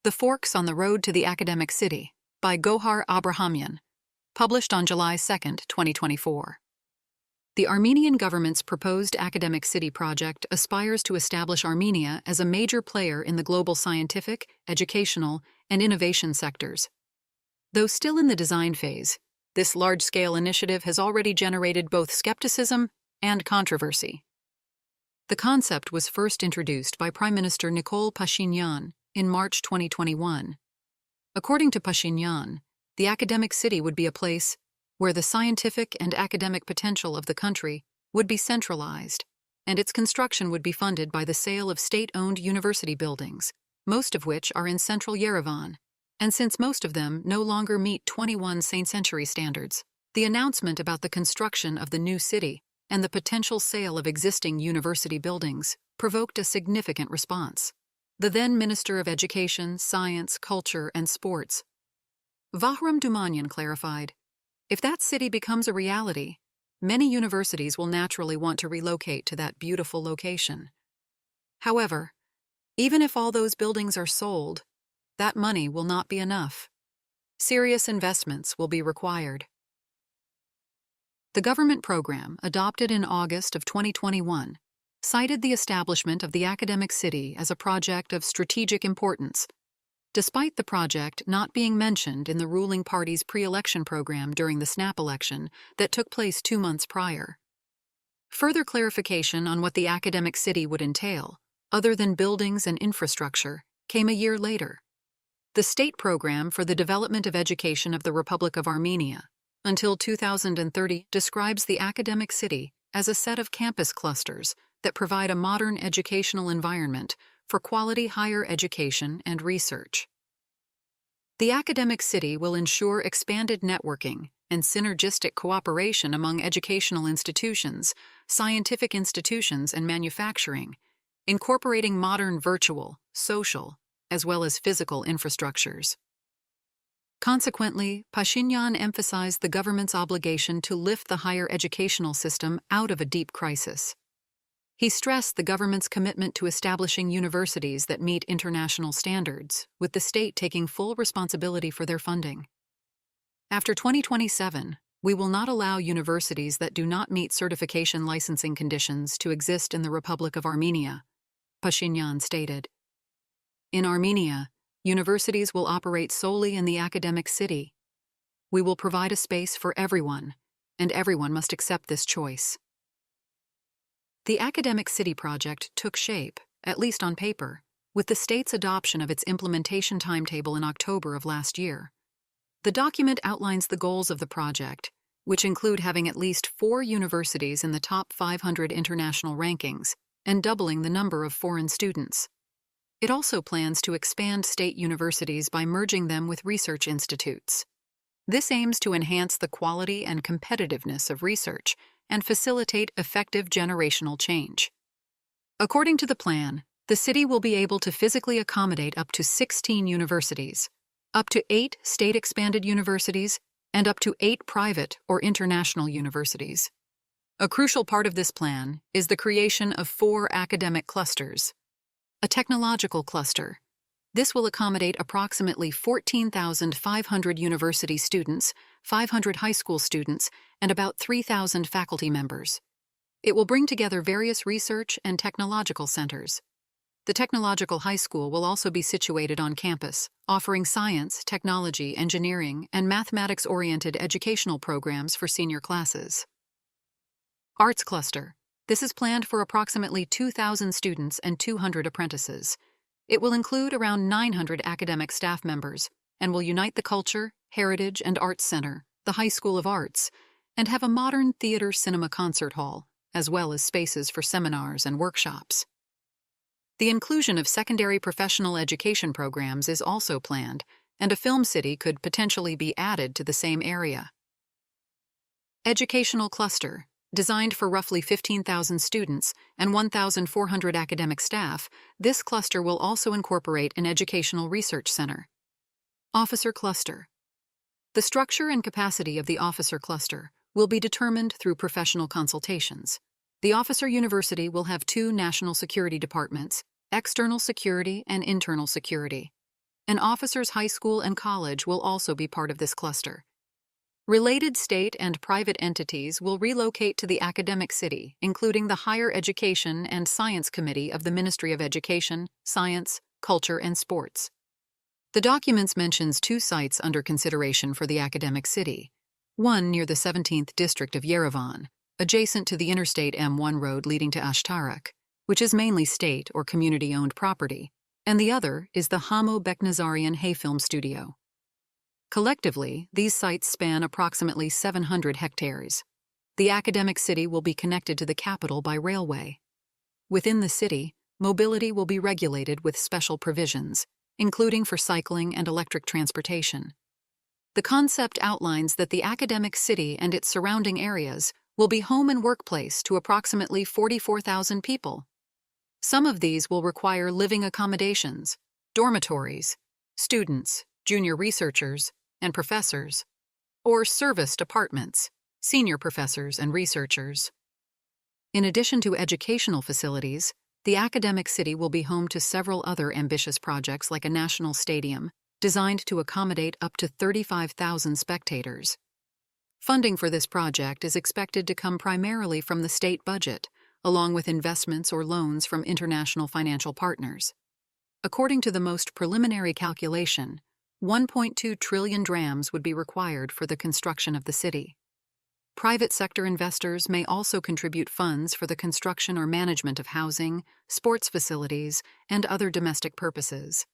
The Forks on the Road to the Academic City by Gohar Abrahamyan, published on July 2, 2024. The Armenian government's proposed academic city project aspires to establish Armenia as a major player in the global scientific, educational, and innovation sectors. Though still in the design phase, this large-scale initiative has already generated both skepticism and controversy. The concept was first introduced by Prime Minister Nikol Pashinyan in March 2021. According to Pashinyan, the academic city would be a place where the scientific and academic potential of the country would be centralized, and its construction would be funded by the sale of state-owned university buildings, most of which are in central Yerevan, and since most of them no longer meet 21st century standards, the announcement about the construction of the new city and the potential sale of existing university buildings provoked a significant response. The then Minister of Education, Science, Culture, and Sports, Vahram Dumanyan, clarified, "If that city becomes a reality, many universities will naturally want to relocate to that beautiful location. However, even if all those buildings are sold, that money will not be enough. Serious investments will be required." The government program, adopted in August of 2021, cited the establishment of the academic city as a project of strategic importance, despite the project not being mentioned in the ruling party's pre-election program during the snap election that took place 2 months prior. Further clarification on what the academic city would entail, other than buildings and infrastructure, came a year later. The State Program for the Development of Education of the Republic of Armenia, until 2030, describes the academic city as a set of campus clusters that provide a modern educational environment for quality higher education and research. The academic city will ensure expanded networking and synergistic cooperation among educational institutions, scientific institutions, and manufacturing, incorporating modern virtual, social, as well as physical infrastructures. Consequently, Pashinyan emphasized the government's obligation to lift the higher educational system out of a deep crisis. He stressed the government's commitment to establishing universities that meet international standards, with the state taking full responsibility for their funding. After 2027, we will not allow universities that do not meet certification licensing conditions to exist in the Republic of Armenia, Pashinyan stated. In Armenia, universities will operate solely in the academic city. We will provide a space for everyone, and everyone must accept this choice. The Academic City project took shape, at least on paper, with the state's adoption of its implementation timetable in October of last year. The document outlines the goals of the project, which include having at least 4 universities in the top 500 international rankings and doubling the number of foreign students. It also plans to expand state universities by merging them with research institutes. This aims to enhance the quality and competitiveness of research and facilitate effective generational change. According to the plan, the city will be able to physically accommodate up to 16 universities, up to 8 state-expanded universities, and up to 8 private or international universities. A crucial part of this plan is the creation of 4 academic clusters. A technological cluster. This will accommodate approximately 14,500 university students, 500 high school students, and about 3,000 faculty members. It will bring together various research and technological centers. The technological high school will also be situated on campus, offering science, technology, engineering, and mathematics-oriented educational programs for senior classes. Arts cluster. This is planned for approximately 2,000 students and 200 apprentices. It will include around 900 academic staff members and will unite the Culture, Heritage, and Arts Center, the High School of Arts, and have a modern theater cinema concert hall, as well as spaces for seminars and workshops. The inclusion of secondary professional education programs is also planned, and a film city could potentially be added to the same area. Educational cluster. Designed for roughly 15,000 students and 1,400 academic staff, this cluster will also incorporate an educational research center. Officer cluster. The structure and capacity of the officer cluster will be determined through professional consultations. The officer university will have 2 national security departments, external security and internal security. An officers' high school and college will also be part of this cluster. Related state and private entities will relocate to the academic city, including the Higher Education and Science Committee of the Ministry of Education, Science, Culture, and Sports. The documents mentions 2 sites under consideration for the academic city. One near the 17th district of Yerevan, adjacent to the Interstate M1 road leading to Ashtarak, which is mainly state or community-owned property, and the other is the Hamo Beknazarian Hay Film Studio. Collectively, these sites span approximately 700 hectares. The academic city will be connected to the capital by railway. Within the city, mobility will be regulated with special provisions, including for cycling and electric transportation. The concept outlines that the academic city and its surrounding areas will be home and workplace to approximately 44,000 people. Some of these will require living accommodations, dormitories, students, junior researchers, and professors, or serviced apartments, senior professors and researchers. In addition to educational facilities, the academic city will be home to several other ambitious projects like a national stadium, designed to accommodate up to 35,000 spectators. Funding for this project is expected to come primarily from the state budget, along with investments or loans from international financial partners. According to the most preliminary calculation, 1.2 trillion drams would be required for the construction of the city. Private sector investors may also contribute funds for the construction or management of housing, sports facilities, and other domestic purposes.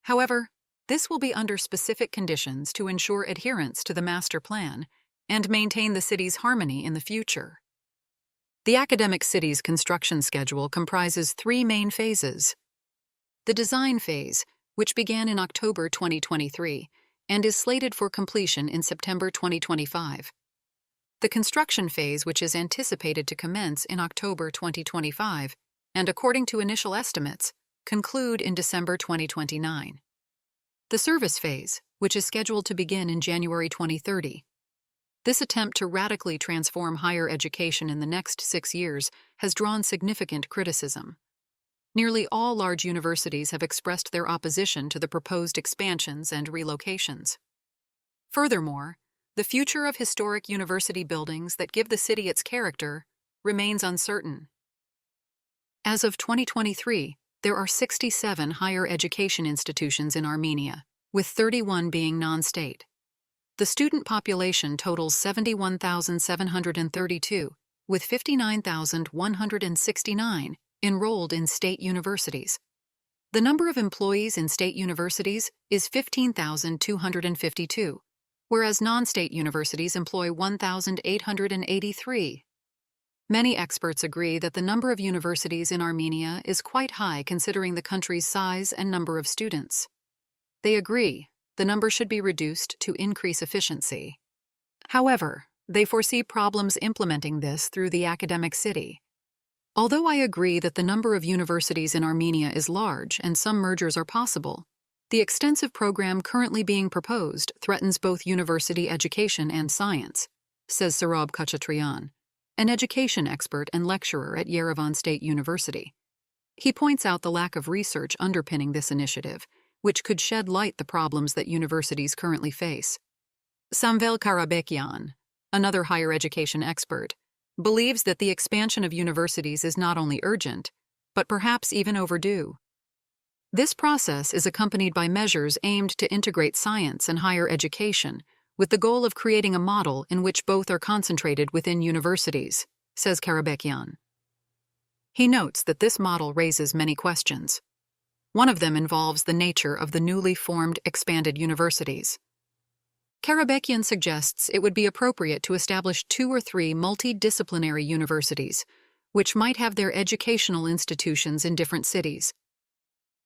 However, this will be under specific conditions to ensure adherence to the master plan and maintain the city's harmony in the future. The academic city's construction schedule comprises 3 main phases. The design phase, which began in October 2023 and is slated for completion in September 2025. The construction phase, which is anticipated to commence in October 2025 and, according to initial estimates, conclude in December 2029. The service phase, which is scheduled to begin in January 2030. This attempt to radically transform higher education in the next 6 years has drawn significant criticism. Nearly all large universities have expressed their opposition to the proposed expansions and relocations. Furthermore, the future of historic university buildings that give the city its character remains uncertain. As of 2023, there are 67 higher education institutions in Armenia, with 31 being non-state. The student population totals 71,732, with 59,169 enrolled in state universities. The number of employees in state universities is 15,252, whereas non-state universities employ 1,883. Many experts agree that the number of universities in Armenia is quite high considering the country's size and number of students. They agree the number should be reduced to increase efficiency. However, they foresee problems implementing this through the academic city. Although I agree that the number of universities in Armenia is large and some mergers are possible, the extensive program currently being proposed threatens both university education and science, says Saurabh Khachatriyan, an education expert and lecturer at Yerevan State University. He points out the lack of research underpinning this initiative, which could shed light on the problems that universities currently face. Samvel Karabekyan, another higher education expert, believes that the expansion of universities is not only urgent, but perhaps even overdue. This process is accompanied by measures aimed to integrate science and higher education, with the goal of creating a model in which both are concentrated within universities, says Karabekyan. He notes that this model raises many questions. One of them involves the nature of the newly formed expanded universities. Karabekyan suggests it would be appropriate to establish 2 or 3 multidisciplinary universities, which might have their educational institutions in different cities.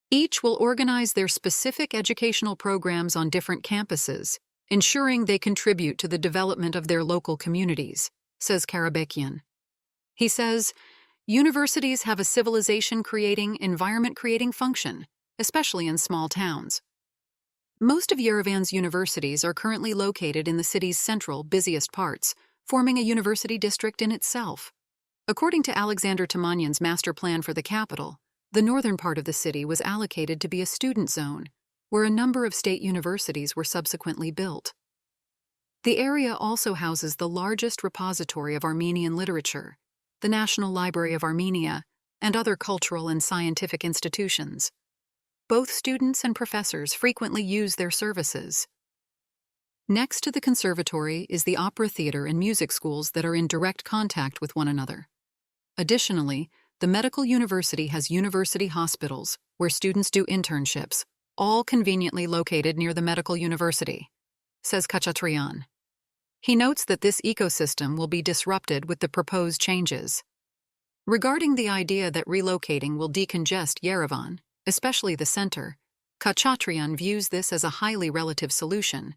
Each will organize their specific educational programs on different campuses, ensuring they contribute to the development of their local communities, says Karabekyan. He says, universities have a civilization-creating, environment-creating function, especially in small towns. Most of Yerevan's universities are currently located in the city's central, busiest parts, forming a university district in itself. According to Alexander Tamanyan's master plan for the capital, the northern part of the city was allocated to be a student zone, where a number of state universities were subsequently built. The area also houses the largest repository of Armenian literature, the National Library of Armenia, and other cultural and scientific institutions. Both students and professors frequently use their services. Next to the conservatory is the opera theater and music schools that are in direct contact with one another. Additionally, the medical university has university hospitals where students do internships, all conveniently located near the medical university, says Khachatryan. He notes that this ecosystem will be disrupted with the proposed changes. Regarding the idea that relocating will decongest Yerevan, especially the center, Khachatryan views this as a highly relative solution.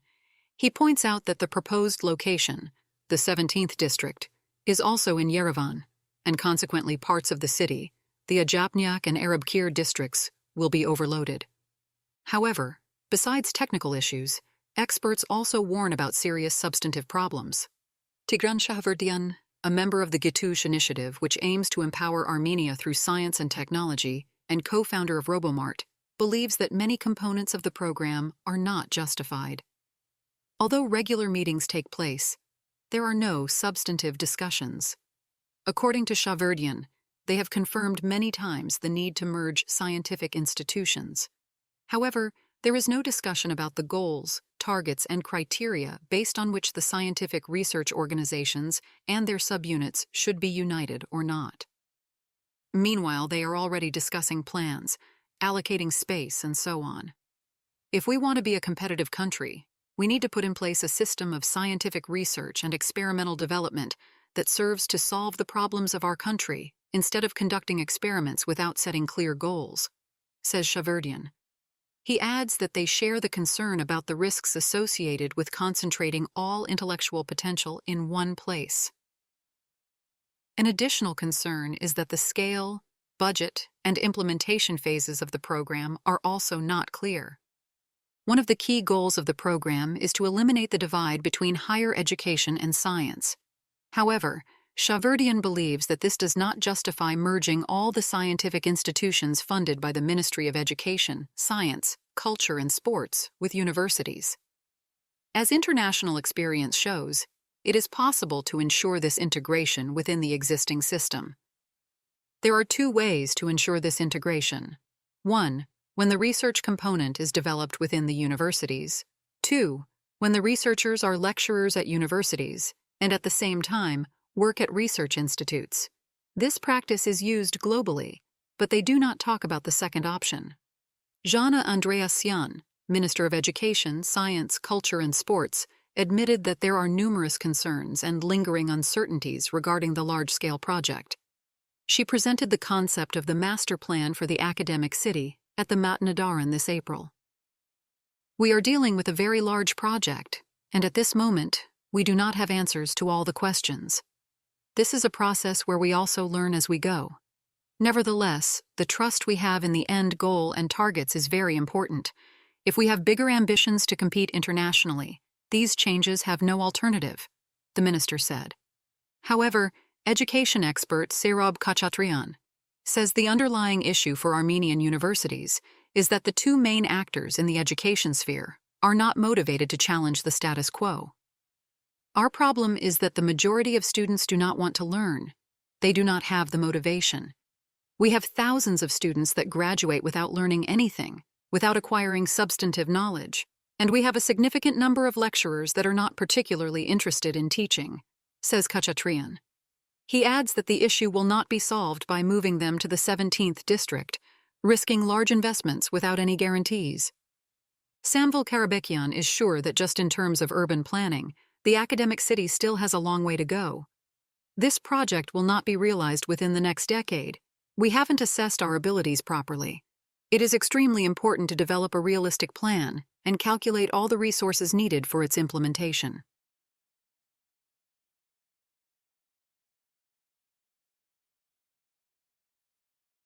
He points out that the proposed location, the 17th district, is also in Yerevan, and consequently parts of the city, the Ajapnyak and Arabkir districts, will be overloaded. However, besides technical issues, experts also warn about serious substantive problems. Tigran Shahaverdian, a member of the Gitush initiative which aims to empower Armenia through science and technology, and co-founder of Robomart, believes that many components of the program are not justified. Although regular meetings take place, there are no substantive discussions. According to Shahaverdian, they have confirmed many times the need to merge scientific institutions. However, there is no discussion about the goals, targets, and criteria based on which the scientific research organizations and their subunits should be united or not. Meanwhile, they are already discussing plans, allocating space, and so on. If we want to be a competitive country, we need to put in place a system of scientific research and experimental development that serves to solve the problems of our country instead of conducting experiments without setting clear goals, says Shahaverdian. He adds that they share the concern about the risks associated with concentrating all intellectual potential in one place. An additional concern is that the scale, budget, and implementation phases of the program are also not clear. One of the key goals of the program is to eliminate the divide between higher education and science. However, Shahaverdian believes that this does not justify merging all the scientific institutions funded by the Ministry of Education, Science, Culture, and Sports with universities. As international experience shows, it is possible to ensure this integration within the existing system. There are two ways to ensure this integration. 1, when the research component is developed within the universities. 2, when the researchers are lecturers at universities and at the same time work at research institutes. This practice is used globally, but they do not talk about the second option. Jana Andreasyan, Minister of Education, Science, Culture, and Sports, admitted that there are numerous concerns and lingering uncertainties regarding the large-scale project. She presented the concept of the master plan for the academic city at the Matnadaran this April. We are dealing with a very large project, and at this moment, we do not have answers to all the questions. This is a process where we also learn as we go. Nevertheless, the trust we have in the end goal and targets is very important. If we have bigger ambitions to compete internationally, these changes have no alternative, the minister said. However, education expert Serob Khachatryan says the underlying issue for Armenian universities is that the two main actors in the education sphere are not motivated to challenge the status quo. Our problem is that the majority of students do not want to learn. They do not have the motivation. We have thousands of students that graduate without learning anything, without acquiring substantive knowledge, and we have a significant number of lecturers that are not particularly interested in teaching, says Khachatryan. He adds that the issue will not be solved by moving them to the 17th district, risking large investments without any guarantees. Samvel Karabekyan is sure that just in terms of urban planning, the academic city still has a long way to go. This project will not be realized within the next decade. We haven't assessed our abilities properly. It is extremely important to develop a realistic plan and calculate all the resources needed for its implementation.